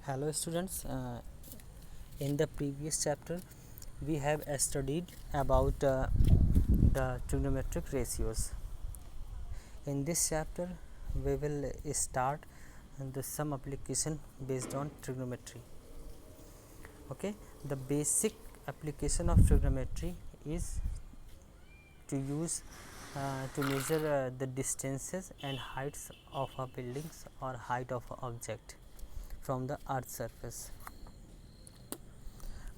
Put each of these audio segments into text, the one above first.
Hello students, in the previous chapter we have studied about the trigonometric ratios. In this chapter we will start the sum application based on trigonometry. Okay, the basic application of trigonometry is to use to measure the distances and heights of a buildings or height of an object from the earth surface.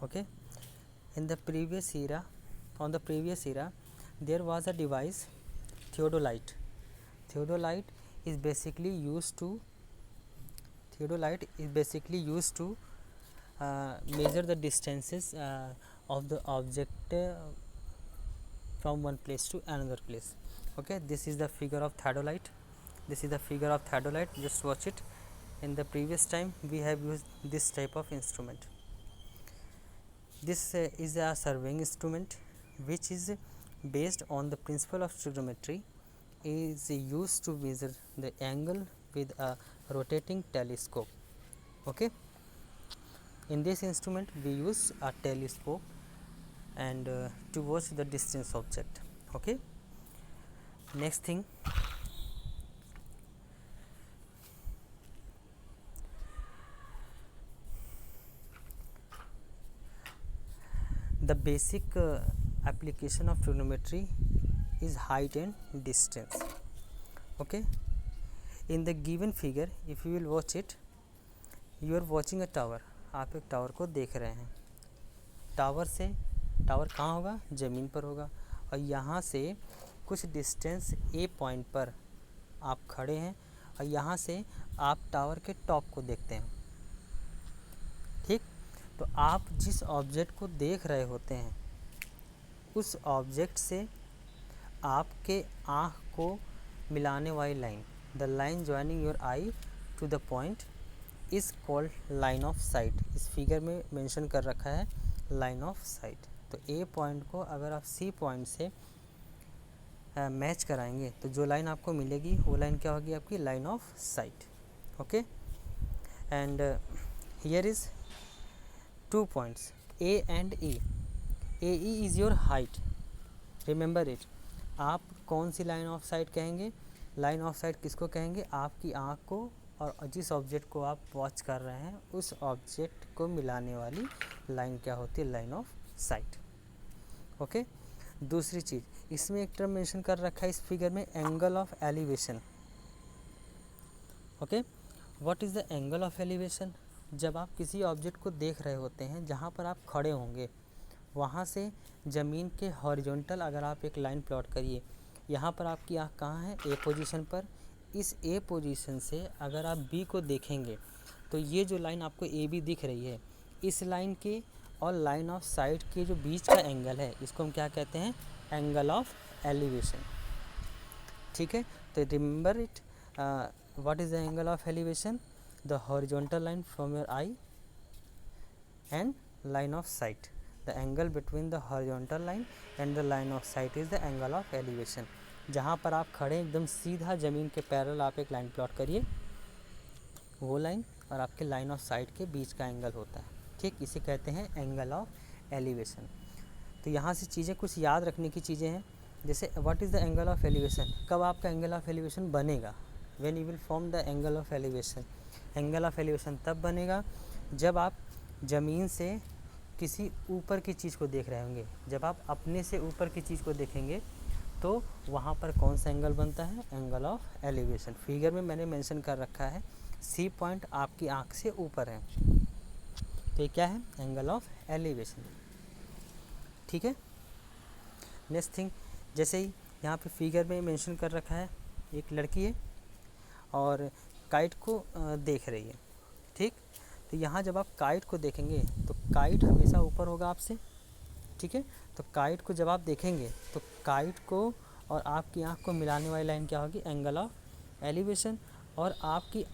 Okay, in the previous era there was a device, theodolite. Theodolite is basically used to measure the distances of the object from one place to another place. Okay, this is the figure of theodolite. Just watch it. In the previous time we have used this type of instrument. This is a surveying instrument which is based on the principle of trigonometry, is used to measure the angle with a rotating telescope. Okay, in this instrument we use a telescope and to watch the distance object. Okay, next thing, the basic application of trigonometry is height and distance. Okay, in the given figure if you will watch it, you are watching a tower. आप एक tower को देख रहे हैं. Tower कहाँ होगा? ज़मीन पर होगा. और यहाँ से कुछ डिस्टेंस ए पॉइंट पर आप खड़े हैं और यहाँ से आप टावर के टॉप को देखते हैं. ठीक, तो आप जिस ऑब्जेक्ट को देख रहे होते हैं उस ऑब्जेक्ट से आपके आँख को मिलाने वाली line, the line joining your eye to the point is called line of sight. इस फिगर में मेंशन कर रखा है लाइन ऑफ साइट. तो ए पॉइंट को अगर आप सी पॉइंट से मैच कराएंगे तो जो लाइन आपको मिलेगी वो लाइन क्या होगी? आपकी line of site. Okay, and here is 2 points A and E. AE is your height. Remember it. आप कौन सी लाइन ऑफ साइट कहेंगे? लाइन ऑफ साइट किसको कहेंगे? आपकी आँख को और जिस ऑब्जेक्ट को आप वॉच कर रहे हैं उस ऑब्जेक्ट को मिलाने वाली लाइन क्या होती है? Line of site. ओके, दूसरी चीज़, इसमें एक टर्म मेंशन कर रखा है इस फिगर में, angle of elevation. Okay, what is the angle of elevation? जब आप किसी ऑब्जेक्ट को देख रहे होते हैं जहाँ पर आप खड़े होंगे, वहाँ से ज़मीन के हॉरिजॉन्टल अगर आप एक लाइन प्लॉट करिए, यहाँ पर आपकी आँख कहाँ है? ए पोजीशन पर. इस ए पोजीशन से अगर आप बी को देखेंगे तो ये जो लाइन आपको ए बी दिख रही है, इस लाइन के और लाइन ऑफ साइट के जो बीच का एंगल है इसको हम क्या कहते हैं? Angle of elevation. ठीक है, तो remember it. What is the angle of elevation? The horizontal line from your eye and line of sight. The angle between the horizontal line and the line of sight is the angle of elevation. जहाँ पर आप खड़े एकदम सीधा ज़मीन के parallel आप एक लाइन प्लॉट करिए, वो लाइन और आपके लाइन ऑफ साइट के बीच का एंगल होता है. ठीक, इसे कहते हैं एंगल ऑफ एलिवेशन. तो यहाँ से चीज़ें कुछ याद रखने की चीज़ें हैं, जैसे what is the angle of elevation. कब आपका एंगल ऑफ एलिवेशन बनेगा? When you will form the angle of elevation. Angle of elevation तब बनेगा जब आप ज़मीन से किसी ऊपर की चीज़ को देख रहे होंगे. जब आप अपने से ऊपर की चीज़ को देखेंगे तो वहाँ पर कौन सा एंगल बनता है? Angle of elevation. फिगर में मैंने मेंशन कर रखा है सी पॉइंट आपकी आँख से ऊपर है, तो ये क्या है? Angle of elevation. ठीक है, नेक्स्ट थिंग, जैसे ही यहाँ पे फिगर में मेंशन कर रखा है एक लड़की है और काइट को देख रही है. ठीक, तो यहाँ जब आप काइट को देखेंगे तो काइट हमेशा ऊपर होगा आपसे. ठीक है, तो काइट को जब आप देखेंगे तो काइट को और आपकी आँख को मिलाने वाली लाइन क्या होगी? Angle of elevation. और आपकी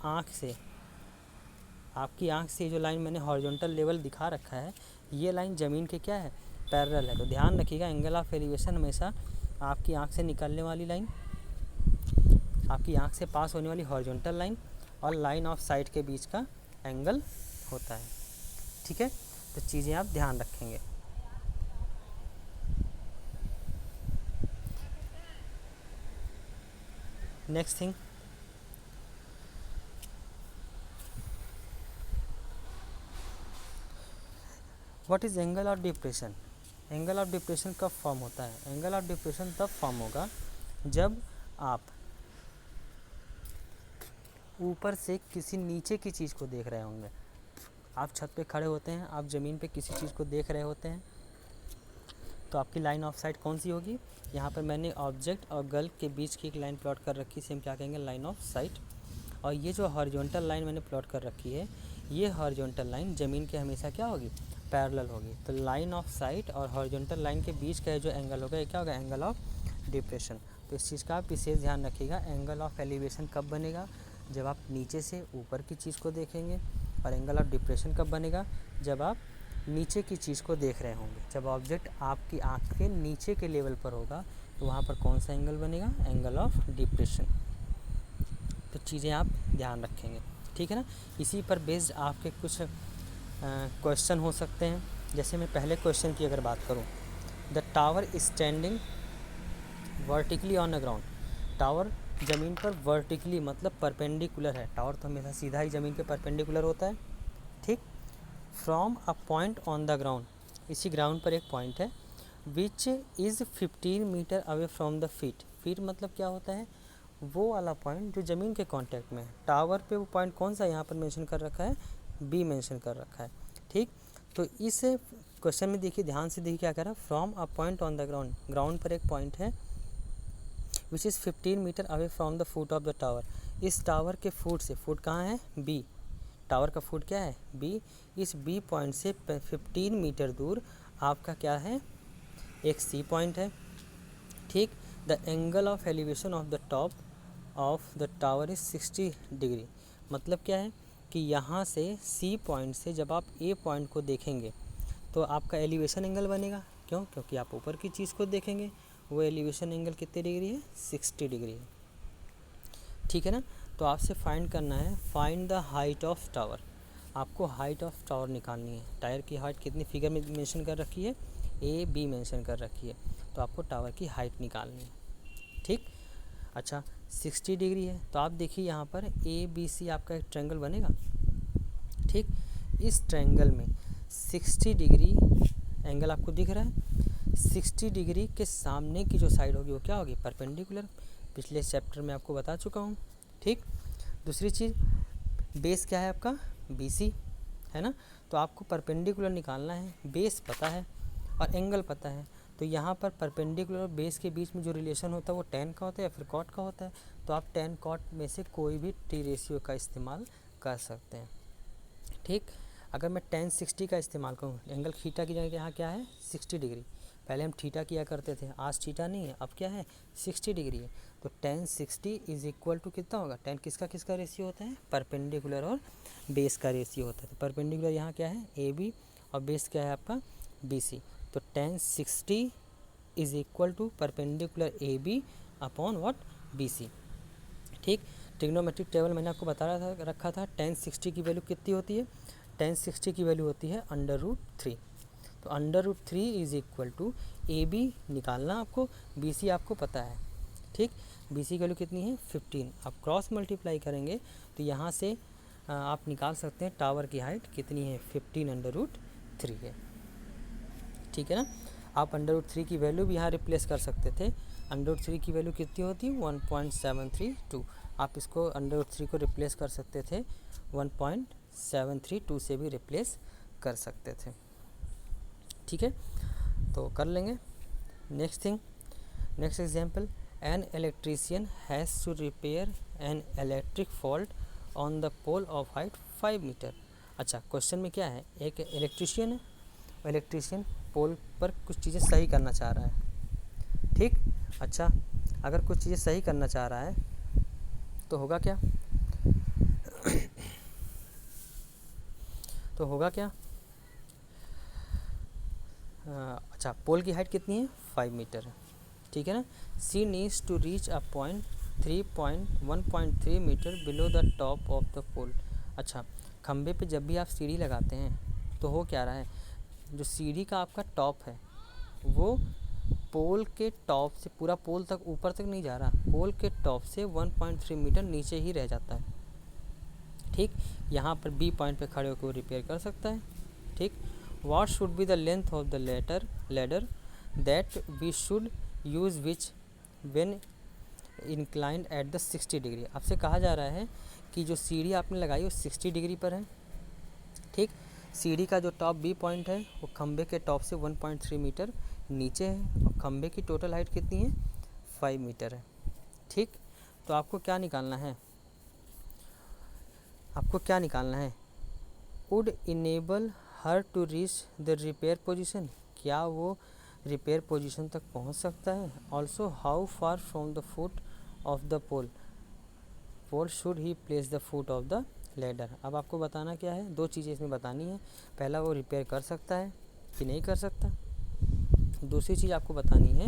आँख से जो लाइन मैंने हॉरिजॉन्टल लेवल दिखा रखा है, ये लाइन ज़मीन के क्या है? पैरेलल है. तो ध्यान रखिएगा, एंगल ऑफ एलिवेशन हमेशा आपकी आँख से निकलने वाली लाइन, आपकी आँख से पास होने वाली हॉरिजॉन्टल लाइन और लाइन ऑफ साइट के बीच का एंगल होता है। ठीक है, तो चीज़ें आप ध्यान रखेंगे। Next thing, what is angle of depression. Angle of depression कब फॉर्म होता है? एंगल ऑफ डिप्रेशन तब फॉर्म होगा जब आप ऊपर से किसी नीचे की चीज़ को देख रहे होंगे। आप छत पे खड़े होते हैं, आप ज़मीन पे किसी चीज़ को देख रहे होते हैं, तो आपकी लाइन ऑफ साइट कौन सी होगी? यहाँ पर मैंने ऑब्जेक्ट और गर्ल के बीच की एक लाइन प्लॉट कर रखी है, इसे हम क्या कहेंगे? Line of site. और ये जो हॉरिजॉन्टल लाइन मैंने प्लॉट कर रखी है, ये हॉरिजॉन्टल लाइन ज़मीन के हमेशा क्या होगी? पैरेलल होगी। तो लाइन ऑफ साइट और हॉरिजॉन्टल लाइन के बीच का जो एंगल होगा, ये क्या होगा? Angle of depression. तो इस चीज़ का आप विशेष ध्यान रखिएगा। एंगल ऑफ एलिवेशन कब बनेगा? जब आप नीचे से ऊपर की चीज़ को देखेंगे। और एंगल ऑफ डिप्रेशन कब बनेगा? जब आप नीचे की चीज़ को देख रहे होंगे। जब ऑब्जेक्ट आपकी आँख के नीचे के लेवल पर होगा, तो वहाँ पर कौन सा एंगल बनेगा? Angle of depression. तो चीज़ें आप ध्यान रखेंगे, ठीक है ना। इसी पर बेस्ड आपके कुछ क्वेश्चन हो सकते हैं। जैसे मैं पहले क्वेश्चन की अगर बात करूं, the tower standing vertically on the ground. Tower ज़मीन पर वर्टिकली मतलब परपेंडिकुलर है। टावर तो हमेशा सीधा ही ज़मीन के परपेंडिकुलर होता है, ठीक। From a point on the ground, इसी ग्राउंड पर एक पॉइंट है, which is 15 metre away from the feet. Feet मतलब क्या होता है? वो वाला पॉइंट जो ज़मीन के कांटेक्ट में है। टावर पे वो पॉइंट कौन सा यहाँ पर मेंशन कर रखा है? बी मेंशन कर रखा है, ठीक। तो इस क्वेश्चन में देखिए, ध्यान से देखिए क्या कह रहा है। From a point on the ground, ground पर एक पॉइंट है, which is 15 metre away from the foot of the tower. इस टावर के फुट से, फुट कहाँ है? बी। टावर का फुट क्या है? बी। इस बी पॉइंट से 15 मीटर दूर आपका क्या है? एक सी पॉइंट है, ठीक। The angle of elevation of the top of the tower is 60 degree. मतलब क्या है कि यहाँ से सी पॉइंट से जब आप ए पॉइंट को देखेंगे, तो आपका एलिवेशन एंगल बनेगा। क्यों? क्योंकि आप ऊपर की चीज़ को देखेंगे। वो एलिवेशन एंगल कितने डिग्री है? 60 डिग्री है, ठीक है ना। तो आपसे फाइंड करना है, find the height of tower. आपको हाइट ऑफ टावर निकालनी है। टायर की हाइट कितनी फिगर में मेंशन कर रखी है? ए बी मेंशन कर रखी है। तो आपको टावर की हाइट निकालनी है, ठीक। अच्छा, 60 डिग्री है, तो आप देखिए यहाँ पर ए बी सी आपका एक ट्रायंगल बनेगा, ठीक। इस ट्रायंगल में 60 डिग्री एंगल आपको दिख रहा है। 60 डिग्री के सामने की जो साइड होगी वो क्या होगी? परपेंडिकुलर। पिछले चैप्टर में आपको बता चुका हूँ, ठीक। दूसरी चीज़, बेस क्या है आपका? BC है ना। तो आपको परपेंडिकुलर निकालना है। बेस पता है और एंगल पता है। तो यहाँ पर परपेंडिकुलर और बेस के बीच में जो रिलेशन होता है वो tan का होता है या फिर cot का होता है। तो आप tan cot में से कोई भी टी रेशियो का इस्तेमाल कर सकते हैं, ठीक। अगर मैं tan 60 का इस्तेमाल करूँ, एंगल थीटा की जगह यहाँ क्या है? 60 डिग्री। पहले हम थीटा किया करते थे, आज थीटा नहीं है, अब क्या है? 60 डिग्री है। तो tan 60 इज इक्वल टू कितना होगा? tan किसका किसका रेशियो होता है? परपेंडिकुलर और बेस का रेशियो होता है। तो परपेंडिकुलर यहाँ क्या है? AB और बेस क्या है आपका? BC। तो tan 60 is equal to perpendicular AB upon what? BC, ठीक। ट्रिग्नोमेट्रिक टेबल मैंने आपको बता रखा था। tan 60 की वैल्यू कितनी होती है? tan 60 की वैल्यू होती है √3। तो √3 इज इक्वल टू AB निकालना आपको, BC आपको पता है, ठीक। BC की वैल्यू कितनी है? 15। आप क्रॉस मल्टीप्लाई करेंगे तो यहाँ से आप निकाल सकते हैं टावर की हाइट कितनी है? 15 √3 है, ठीक है ना। आप √3 की वैल्यू भी यहाँ रिप्लेस कर सकते थे। √3 की वैल्यू कितनी होती है? 1.732। आप इसको √3 को रिप्लेस कर सकते थे 1.732 से भी रिप्लेस कर सकते थे, ठीक है। तो कर लेंगे। Next thing, next example, an electrician has to repair an electric fault on the pole of height 5 metre. अच्छा, क्वेश्चन में क्या है? एक इलेक्ट्रीशियन है, इलेक्ट्रीशियन पोल पर कुछ चीज़ें सही करना चाह रहा है, ठीक। अच्छा, अगर कुछ चीज़ें सही करना चाह रहा है तो होगा क्या? तो होगा क्या? अच्छा, पोल की हाइट कितनी है? 5 मीटर है, ठीक है ना। She needs to reach a point 1.3 metre below the top of the pole. अच्छा, खंबे पे जब भी आप सीढ़ी लगाते हैं तो हो क्या रहा है, जो सीढ़ी का आपका टॉप है वो पोल के टॉप से पूरा पोल तक ऊपर तक नहीं जा रहा, पोल के टॉप से 1.3 मीटर नीचे ही रह जाता है। ठीक, यहाँ पर बी पॉइंट पे खड़े होकर रिपेयर कर सकता है। ठीक, what should be the length of the ladder that we should use which when inclined at the 60 degree. आपसे कहा जा रहा है कि जो सीढ़ी आपने लगाई वो 60 डिग्री पर है। ठीक, सीढ़ी का जो टॉप बी पॉइंट है वो खंबे के टॉप से 1.3 मीटर नीचे है और खंबे की टोटल हाइट कितनी है, 5 मीटर है। ठीक, तो आपको क्या निकालना है, would enable her to reach the repair position, क्या वो रिपेयर पोजीशन तक पहुंच सकता है। Also how far from the foot of the pole should he place the foot of the ladder. अब आपको बताना क्या है, दो चीज़ें इसमें बतानी है। पहला, वो रिपेयर कर सकता है कि नहीं कर सकता। दूसरी चीज़ आपको बतानी है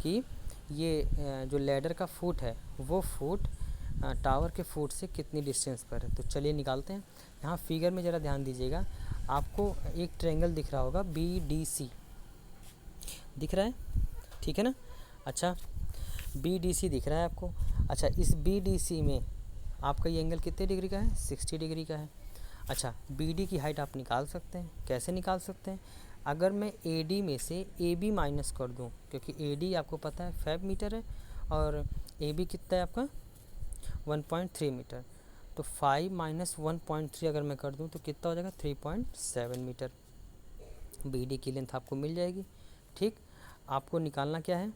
कि ये जो लेडर का फुट है वो फुट टावर के फुट से कितनी डिस्टेंस पर है। तो चलिए निकालते हैं। यहाँ फिगर में ज़रा ध्यान दीजिएगा, आपको एक ट्रायंगल दिख रहा होगा BDC, दिख रहा है, ठीक है ना। अच्छा, BDC दिख रहा है आपको। अच्छा, इस BDC में आपका ये एंगल कितने डिग्री का है, 60 डिग्री का है। अच्छा, BD की हाइट आप निकाल सकते हैं। कैसे निकाल सकते हैं, अगर मैं AD में से AB माइनस कर दूं, क्योंकि AD आपको पता है 5 मीटर है और AB कितना है आपका 1.3 मीटर, तो 5 माइनस 1.3 अगर मैं कर दूं तो कितना हो जाएगा 3.7 मीटर। BD की लेंथ आपको मिल जाएगी। ठीक, आपको निकालना क्या है,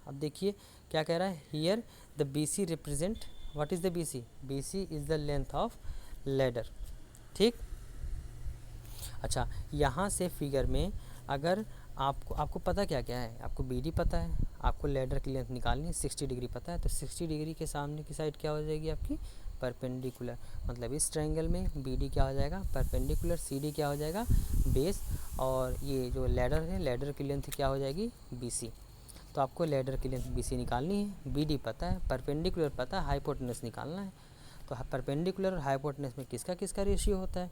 अब देखिए क्या कह रहा है, here the BC represent, what is the BC, BC is the length of ladder. ठीक, अच्छा, यहाँ से फिगर में अगर आपको पता क्या क्या है, आपको BD पता है, आपको लेडर की लेंथ निकालनी है, 60 डिग्री पता है, तो 60 डिग्री के सामने की साइड क्या हो जाएगी आपकी परपेंडिकुलर। मतलब इस ट्रायंगल में BD क्या हो जाएगा परपेंडिकुलर, CD क्या हो जाएगा बेस, और ये जो लेडर है लेडर की लेंथ क्या हो जाएगी BC। तो आपको लेडर की लेंथ BC निकालनी है, BD पता है, परपेंडिकुलर पता है, हाइपोटेनस निकालना है। तो परपेंडिकुलर और हाइपोटेनस में किसका रेशियो होता है,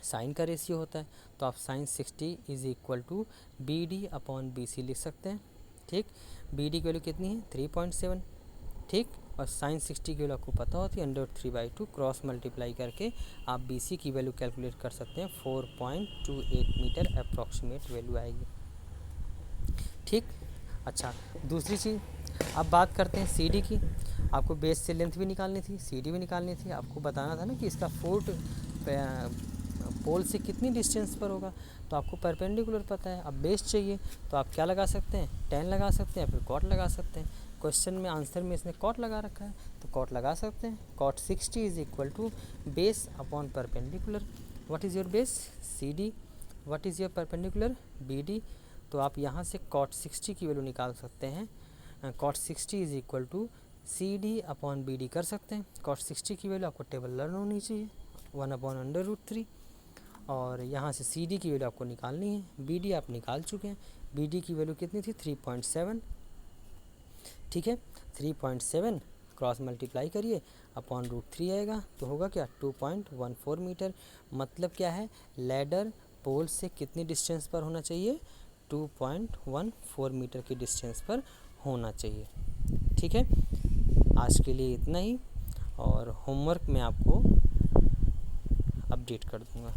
साइन का रेशियो होता है। तो आप sine 60 is equal to BD upon BC लिख सकते हैं। ठीक, BD की वैल्यू कितनी है 3.7। ठीक, और साइन 60 की वैल्यू आपको पता होती है √3/2, क्रॉस मल्टीप्लाई करके आप BC की वैल्यू कैलकुलेट कर सकते हैं, 4.28 मीटर अप्रॉक्सीमेट वैल्यू आएगी। ठीक, अच्छा, दूसरी चीज़ अब बात करते हैं CD की। आपको बेस से लेंथ भी निकालनी थी, CD भी निकालनी थी। आपको बताना था ना कि इसका फुट पोल से कितनी डिस्टेंस पर होगा, तो आपको परपेंडिकुलर पता है। अब बेस चाहिए तो आप क्या लगा सकते हैं, tan लगा सकते हैं, फिर cot लगा सकते हैं। क्वेश्चन में आंसर में इसने cot लगा रखा है तो cot लगा सकते हैं। cot 60 is equal to base upon perpendicular. What is your base CD, what is your perpendicular BD। तो आप यहाँ से cot 60 की वैल्यू निकाल सकते हैं। cot 60 is equal to CD upon BD कर सकते हैं। cot 60 की वैल्यू आपको टेबल लर्न होनी चाहिए, 1/√3। और यहाँ से CD की वैल्यू आपको निकालनी है, BD आप निकाल चुके हैं। BD की वैल्यू कितनी थी 3.7। ठीक है, 3.7 क्रॉस मल्टीप्लाई करिए अपॉन √3 आएगा, तो होगा क्या 2.14 मीटर। मतलब क्या है, लेडर पोल से कितनी डिस्टेंस पर होना चाहिए, 2.14 मीटर की डिस्टेंस पर होना चाहिए। ठीक है, आज के लिए इतना ही, और होमवर्क में आपको अपडेट कर दूँगा।